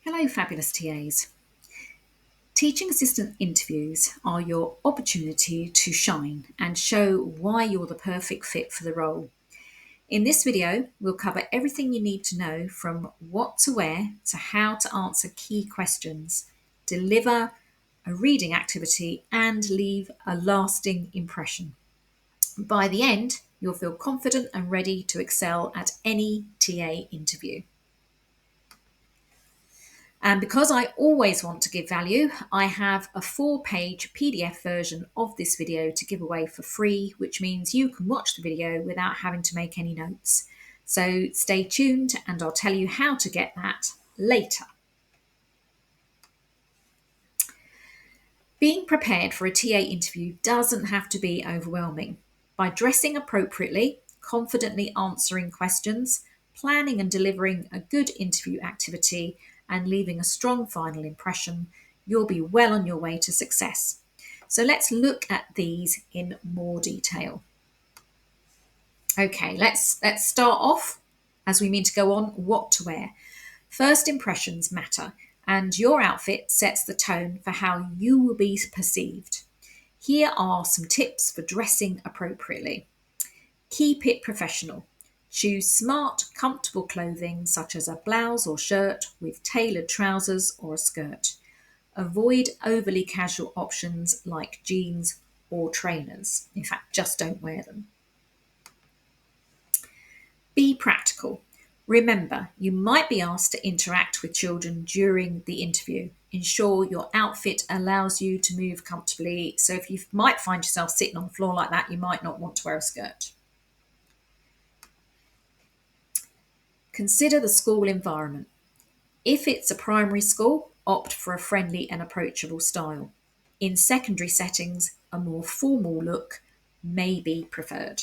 Hello, fabulous TAs. Teaching assistant interviews are your opportunity to shine and show why you're the perfect fit for the role. In this video, we'll cover everything you need to know from what to wear to how to answer key questions, deliver a reading activity, and leave a lasting impression. By the end, you'll feel confident and ready to excel at any TA interview. And because I always want to give value, I have a 4-page PDF version of this video to give away for free, which means you can watch the video without having to make any notes. So stay tuned and I'll tell you how to get that later. Being prepared for a TA interview doesn't have to be overwhelming. By dressing appropriately, confidently answering questions, planning and delivering a good interview activity, and leaving a strong final impression, you'll be well on your way to success. So let's look at these in more detail. Okay, let's start off as we mean to go on what to wear. First impressions matter, and your outfit sets the tone for how you will be perceived. Here are some tips for dressing appropriately. Keep it professional. Choose smart, comfortable clothing such as a blouse or shirt with tailored trousers or a skirt. Avoid overly casual options like jeans or trainers. In fact, just don't wear them. Be practical. Remember, you might be asked to interact with children during the interview. Ensure your outfit allows you to move comfortably. So if you might find yourself sitting on the floor like that, you might not want to wear a skirt. Consider the school environment. If it's a primary school, opt for a friendly and approachable style. In secondary settings, a more formal look may be preferred.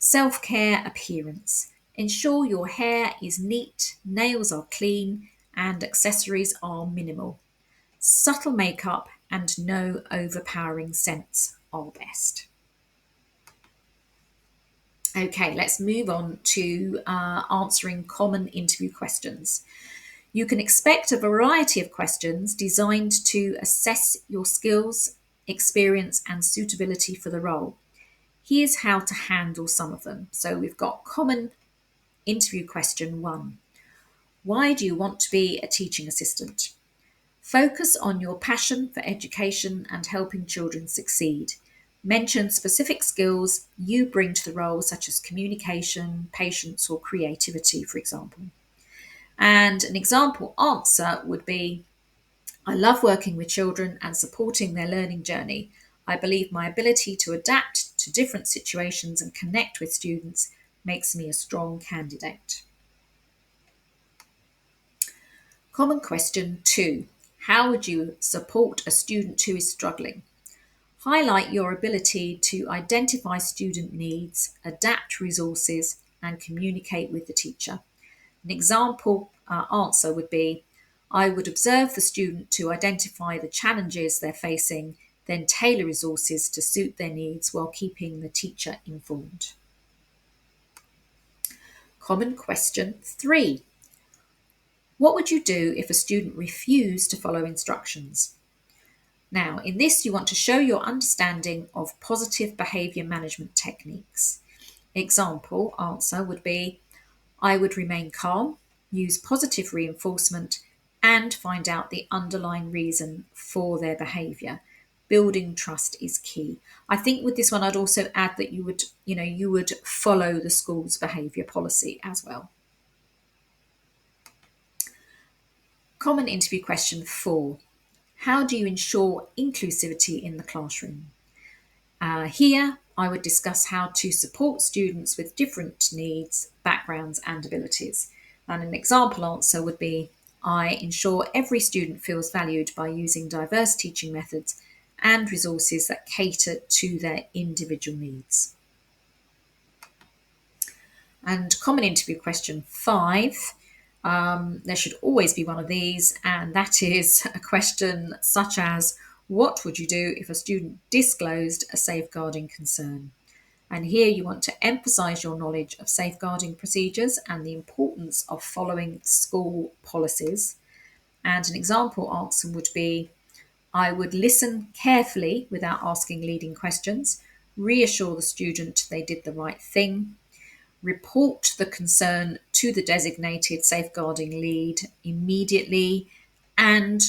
Self-care appearance. Ensure your hair is neat, nails are clean, and accessories are minimal. Subtle makeup and no overpowering scents are best. Okay, let's move on to answering common interview questions. You can expect a variety of questions designed to assess your skills, experience, and suitability for the role. Here's how to handle some of them. So we've got common interview question 1. Why do you want to be a teaching assistant? Focus on your passion for education and helping children succeed. Mention specific skills you bring to the role, such as communication, patience, or creativity, for example. And an example answer would be, I love working with children and supporting their learning journey. I believe my ability to adapt to different situations and connect with students makes me a strong candidate. Common question 2. How would you support a student who is struggling? Highlight your ability to identify student needs, adapt resources, and communicate with the teacher. An example answer would be, I would observe the student to identify the challenges they're facing, then tailor resources to suit their needs while keeping the teacher informed. Common question 3. What would you do if a student refused to follow instructions? Now, in this, you want to show your understanding of positive behaviour management techniques. Example answer would be, I would remain calm, use positive reinforcement, and find out the underlying reason for their behaviour. Building trust is key. I think with this one, I'd also add that you would follow the school's behaviour policy as well. Common interview question 4. How do you ensure inclusivity in the classroom? Here, I would discuss how to support students with different needs, backgrounds, and abilities. And an example answer would be, I ensure every student feels valued by using diverse teaching methods and resources that cater to their individual needs. And common interview question 5. There should always be one of these, and that is a question such as, what would you do if a student disclosed a safeguarding concern? And here you want to emphasise your knowledge of safeguarding procedures and the importance of following school policies. And an example answer would be, I would listen carefully without asking leading questions, reassure the student they did the right thing, report the concern to the designated safeguarding lead immediately, and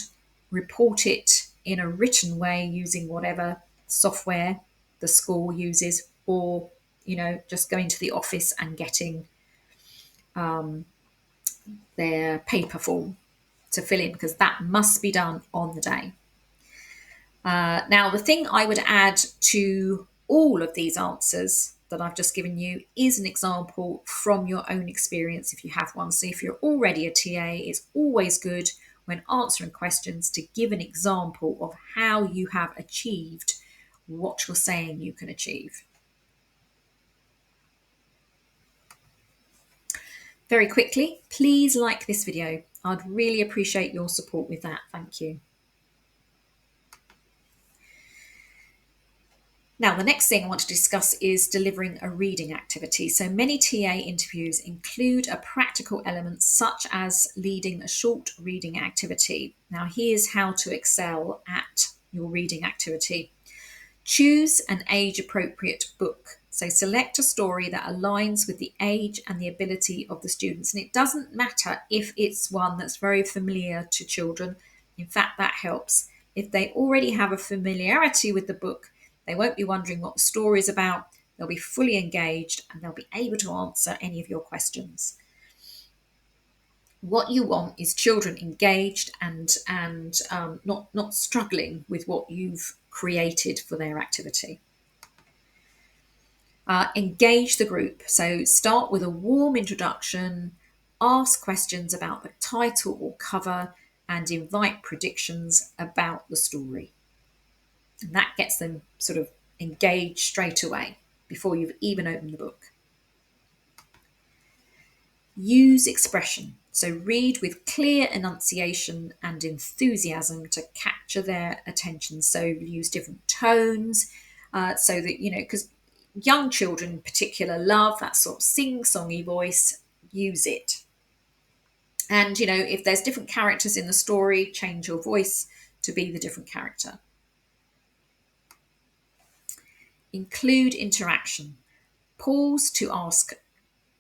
report it in a written way using whatever software the school uses, or just going to the office and getting their paper form to fill in, because that must be done on the day. Now, the thing I would add to all of these answers that I've just given you is an example from your own experience if you have one. So if you're already a TA, it's always good when answering questions to give an example of how you have achieved what you're saying you can achieve. Very quickly, please like this video. I'd really appreciate your support with that. Thank you. Now, the next thing I want to discuss is delivering a reading activity. So many TA interviews include a practical element such as leading a short reading activity. Now, here's how to excel at your reading activity. Choose an age-appropriate book. So select a story that aligns with the age and the ability of the students. And it doesn't matter if it's one that's very familiar to children. In fact, that helps. If they already have a familiarity with the book, they won't be wondering what the story is about. They'll be fully engaged and they'll be able to answer any of your questions. What you want is children engaged and not struggling with what you've created for their activity. Engage the group. So start with a warm introduction, ask questions about the title or cover, and invite predictions about the story. And that gets them sort of engaged straight away before you've even opened the book. Use expression. So read with clear enunciation and enthusiasm to capture their attention. So use different tones so that, because young children in particular love that sort of sing-songy voice, use it. And, if there's different characters in the story, change your voice to be the different character. Include interaction. Pause to ask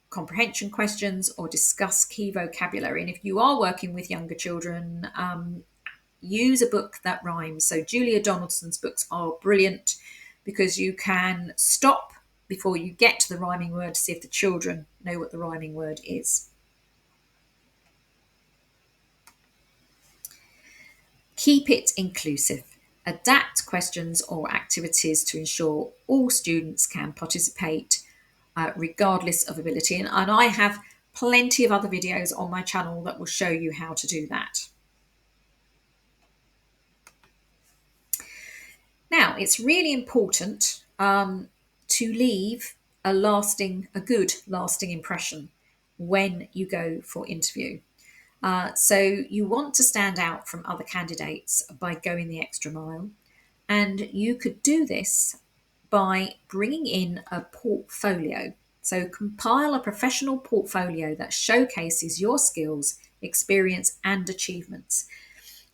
comprehension questions or discuss key vocabulary. And if you are working with younger children, use a book that rhymes. So Julia Donaldson's books are brilliant because you can stop before you get to the rhyming word to see if the children know what the rhyming word is. Keep it inclusive. Adapt questions or activities to ensure all students can participate regardless of ability. And I have plenty of other videos on my channel that will show you how to do that. Now, it's really important to leave a good lasting impression when you go for interview. So you want to stand out from other candidates by going the extra mile. And you could do this by bringing in a portfolio. So compile a professional portfolio that showcases your skills, experience, and achievements.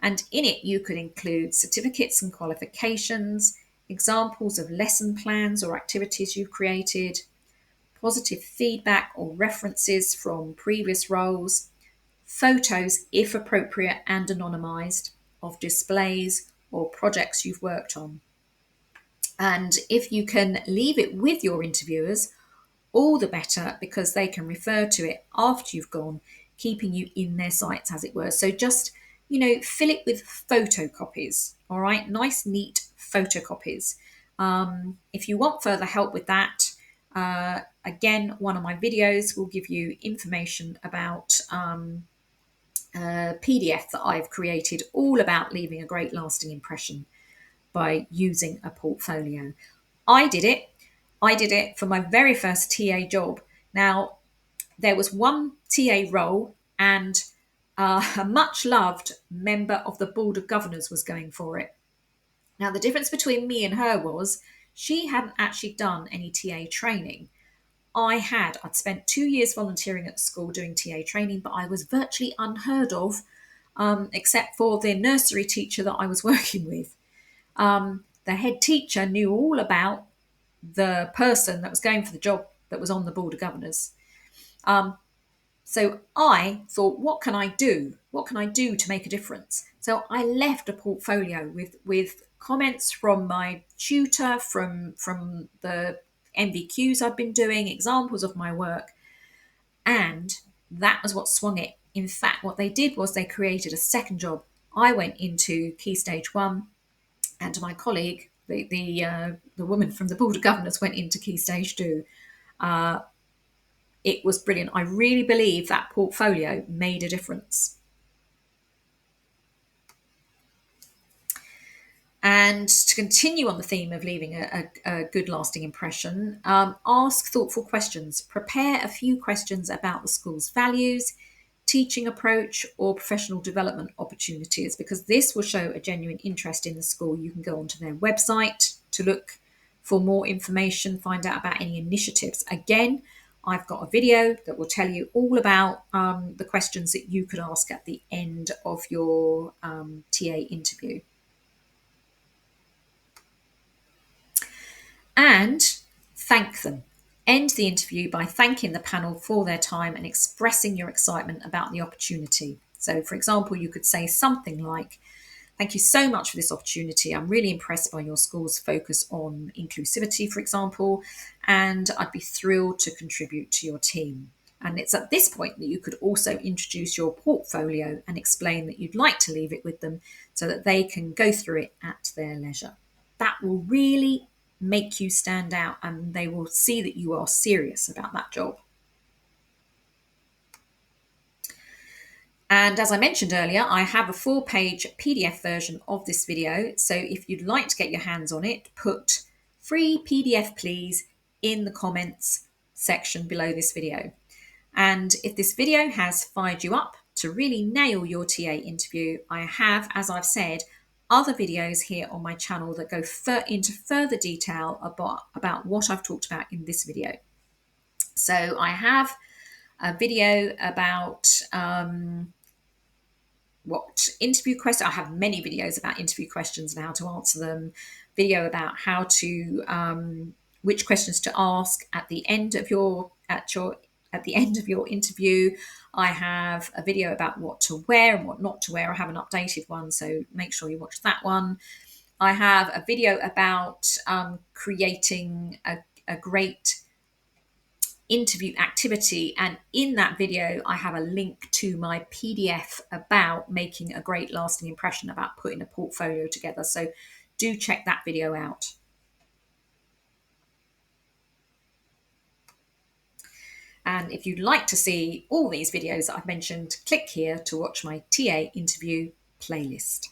And in it, you could include certificates and qualifications, examples of lesson plans or activities you've created, positive feedback or references from previous roles, photos, if appropriate and anonymised, of displays or projects you've worked on. And if you can leave it with your interviewers, all the better, because they can refer to it after you've gone, keeping you in their sights, as it were. So just, fill it with photocopies, all right? Nice, neat photocopies. If you want further help with that, again, one of my videos will give you information about a PDF that I've created all about leaving a great lasting impression by using a portfolio. I did it for my very first TA job. Now, there was one TA role and a much loved member of the Board of Governors was going for it. Now, the difference between me and her was She hadn't actually done any TA training. I'd spent 2 years volunteering at school doing TA training, but I was virtually unheard of, except for the nursery teacher that I was working with. The head teacher knew all about the person that was going for the job that was on the Board of Governors. So I thought, what can I do? What can I do to make a difference? So I left a portfolio with comments from my tutor, from the MVQs I've been doing, examples of my work, and that was what swung it. In fact, what they did was they created a second job. I went into Key Stage 1, and my colleague, the woman from the Board of Governors, went into Key Stage 2. It was brilliant. I really believe that portfolio made a difference. And to continue on the theme of leaving a good lasting impression, ask thoughtful questions. Prepare a few questions about the school's values, teaching approach, or professional development opportunities, because this will show a genuine interest in the school. You can go onto their website to look for more information, find out about any initiatives. Again, I've got a video that will tell you all about the questions that you could ask at the end of your TA interview. And thank them. End the interview by thanking the panel for their time and expressing your excitement about the opportunity. So, for example, you could say something like, "Thank you so much for this opportunity. I'm really impressed by your school's focus on inclusivity, for example, and I'd be thrilled to contribute to your team." And it's at this point that you could also introduce your portfolio and explain that you'd like to leave it with them so that they can go through it at their leisure. That will really make you stand out, and they will see that you are serious about that job. And as I mentioned earlier, I have a 4-page PDF version of this video. So if you'd like to get your hands on it, put "free PDF please" in the comments section below this video. And if this video has fired you up to really nail your TA interview, I have, as I've said, other videos here on my channel that go into further detail about what I've talked about in this video. So I have a video about what interview questions. I have many videos about interview questions and how to answer them. Video about how to which questions to ask at the end of your interview. I have a video about what to wear and what not to wear. I have an updated one, so make sure you watch that one. I have a video about creating a great interview activity, and in that video I have a link to my PDF about making a great lasting impression, about putting a portfolio together. So do check that video out. And if you'd like to see all these videos that I've mentioned, click here to watch my TA interview playlist.